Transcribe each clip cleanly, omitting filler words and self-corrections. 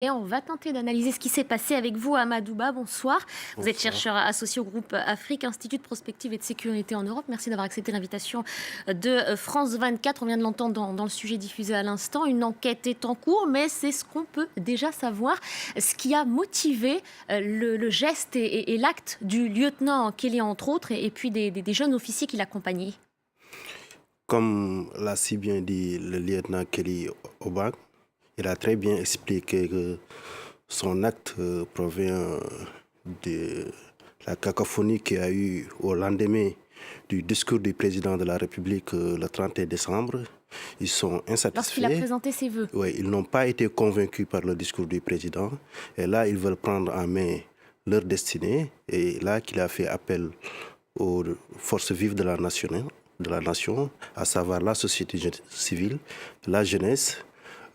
Et on va tenter d'analyser ce qui s'est passé avec vous, Amadou Ba. Bonsoir. Vous êtes Bonsoir. chercheur associé au groupe Afrique, Institut de prospective et de sécurité en Europe. Merci d'avoir accepté l'invitation de France 24. On vient de l'entendre dans le sujet diffusé à l'instant. Une enquête est en cours, mais c'est ce qu'on peut déjà savoir. Ce qui a motivé le geste et l'acte du lieutenant Kelly, entre autres, et puis des jeunes officiers qui l'accompagnaient. Comme l'a si bien dit le lieutenant Kelly Obak, il a très bien expliqué que son acte provient de la cacophonie qu'il y a eu au lendemain du discours du président de la République le 31 décembre. Ils sont Lorsqu'il a insatisfaits. présenté ses vœux. Oui, ils n'ont pas été convaincus par le discours du président. Et là, ils veulent prendre en main leur destinée. Et là qu'il a fait appel aux forces vives de la nation, à savoir la société civile, la jeunesse,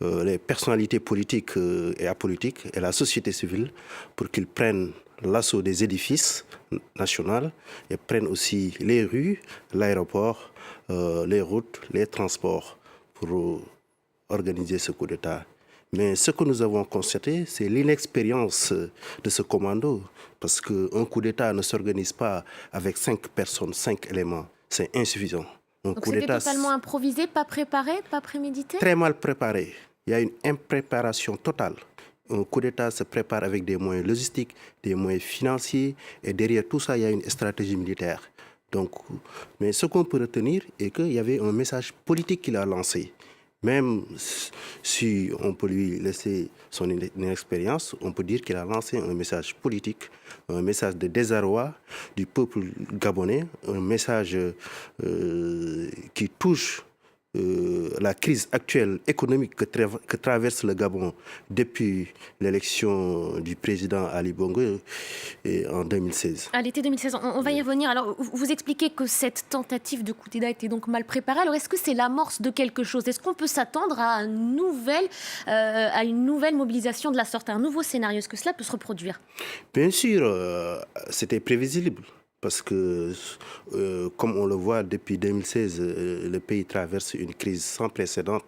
les personnalités politiques et apolitiques et la société civile pour qu'ils prennent l'assaut des édifices nationaux et prennent aussi les rues, l'aéroport, les routes, les transports pour organiser ce coup d'État. Mais ce que nous avons constaté, c'est l'inexpérience de ce commando. Parce qu'un coup d'État ne s'organise pas avec 5 personnes, 5 éléments. C'est insuffisant. Un Donc coup c'était d'État totalement improvisé, pas préparé, pas prémédité. très mal préparé. Il y a une impréparation totale. Un coup d'État se prépare avec des moyens logistiques, des moyens financiers, et derrière tout ça, il y a une stratégie militaire. Donc, mais ce qu'on peut retenir est qu'il y avait un message politique qu'il a lancé. Même si on peut lui laisser son inexpérience, on peut dire qu'il a lancé un message politique, un message de désarroi du peuple gabonais, un message qui touche la crise actuelle économique que traverse le Gabon depuis l'élection du président Ali Bongo en 2016. À l'été 2016, on va y revenir. Alors, vous expliquez que cette tentative de coup d'État était donc mal préparée. Alors, est-ce que c'est l'amorce de quelque chose? Est-ce qu'on peut s'attendre à à une nouvelle mobilisation de la sorte, à un nouveau scénario? Est-ce que cela peut se reproduire? Bien sûr, c'était prévisible. Parce que, comme on le voit depuis 2016, le pays traverse une crise sans précédent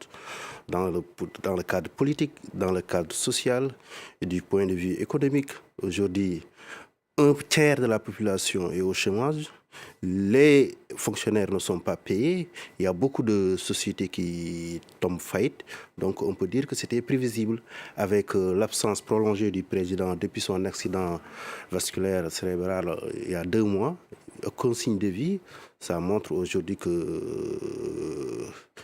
dans le cadre politique, dans le cadre social et du point de vue économique. Aujourd'hui, un tiers de la population est au chômage. Les fonctionnaires ne sont pas payés. Il y a beaucoup de sociétés qui tombent faillite. Donc on peut dire que c'était prévisible avec l'absence prolongée du président depuis son accident vasculaire cérébral il y a 2 mois. Aucun signe de vie. Ça montre aujourd'hui qu'il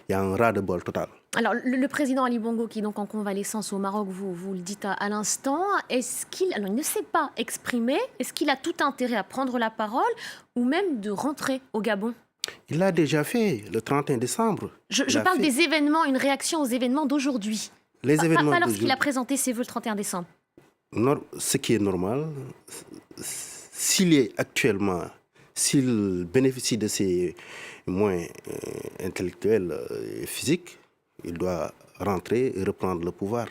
y a un ras-de-bol total. Alors, le président Ali Bongo, qui est donc en convalescence au Maroc, vous le dites à l'instant, alors, il ne s'est pas exprimé, est-ce qu'il a tout intérêt à prendre la parole ou même de rentrer au Gabon? Il l'a déjà fait le 31 décembre. Je parle des événements, une réaction aux événements d'aujourd'hui. Les événements Pas lorsqu'il d'aujourd'hui. a présenté ses vœux le 31 décembre. Ce qui est normal, s'il est actuellement, s'il bénéficie de ses moyens intellectuels et physiques, il doit rentrer et reprendre le pouvoir.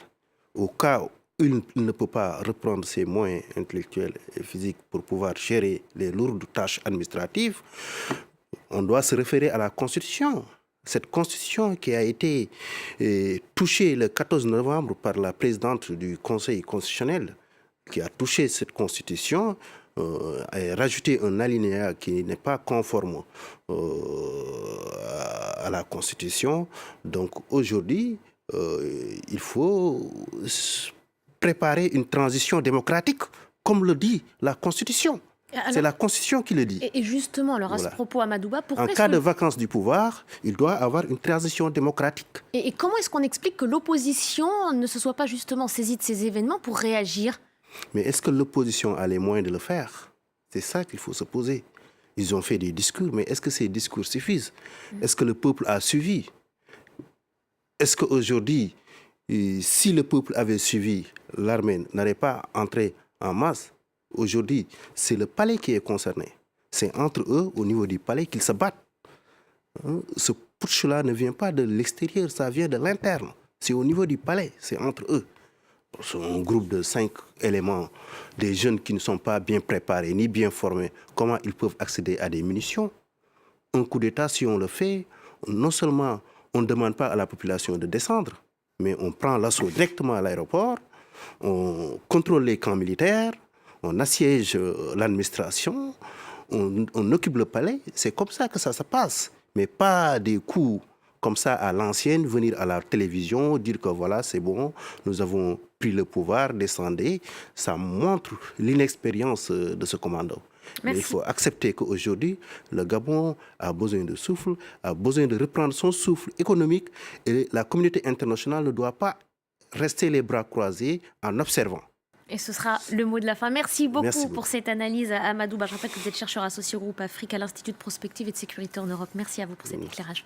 Au cas où il ne peut pas reprendre ses moyens intellectuels et physiques pour pouvoir gérer les lourdes tâches administratives, on doit se référer à la Constitution. Cette Constitution qui a été touchée le 14 novembre par la présidente du Conseil constitutionnel, qui a touché cette Constitution et rajouté un alinéa qui n'est pas conforme à la Constitution. Donc aujourd'hui, il faut préparer une transition démocratique, comme le dit la Constitution. C'est la Constitution qui le dit. Et justement, alors à ce Voilà. propos, Amadou Ba, pourquoi En cas de vacance du pouvoir, il doit avoir une transition démocratique. et comment est-ce qu'on explique que l'opposition ne se soit pas justement saisie de ces événements pour réagir? Mais est-ce que l'opposition a les moyens de le faire? C'est ça qu'il faut se poser. Ils ont fait des discours, mais est-ce que ces discours suffisent? Est-ce que le peuple a suivi? Est-ce qu'aujourd'hui, si le peuple avait suivi, l'armée n'aurait pas entré en masse? Aujourd'hui, c'est le palais qui est concerné. C'est entre eux, au niveau du palais, qu'ils se battent. Ce putsch-là ne vient pas de l'extérieur, ça vient de l'interne. C'est au niveau du palais, c'est entre eux. C'est un groupe de 5 éléments, des jeunes qui ne sont pas bien préparés ni bien formés. Comment ils peuvent accéder à des munitions? Un coup d'État, si on le fait, non seulement on ne demande pas à la population de descendre, mais on prend l'assaut directement à l'aéroport, on contrôle les camps militaires, on assiège l'administration, on occupe le palais. C'est comme ça que ça se passe. Mais pas des coups comme ça à l'ancienne, venir à la télévision, dire que voilà, c'est bon, nous avons pris le pouvoir, descendez. Ça montre l'inexpérience de ce commando. Mais il faut accepter qu'aujourd'hui, le Gabon a besoin de souffle, a besoin de reprendre son souffle économique et la communauté internationale ne doit pas rester les bras croisés en observant. Et ce sera le mot de la fin. Merci beaucoup, Merci beaucoup pour cette analyse, Amadou Ba. Je rappelle que vous êtes chercheur associé au groupe Afrique à l'Institut de prospective et de sécurité en Europe. Merci à vous pour cet éclairage.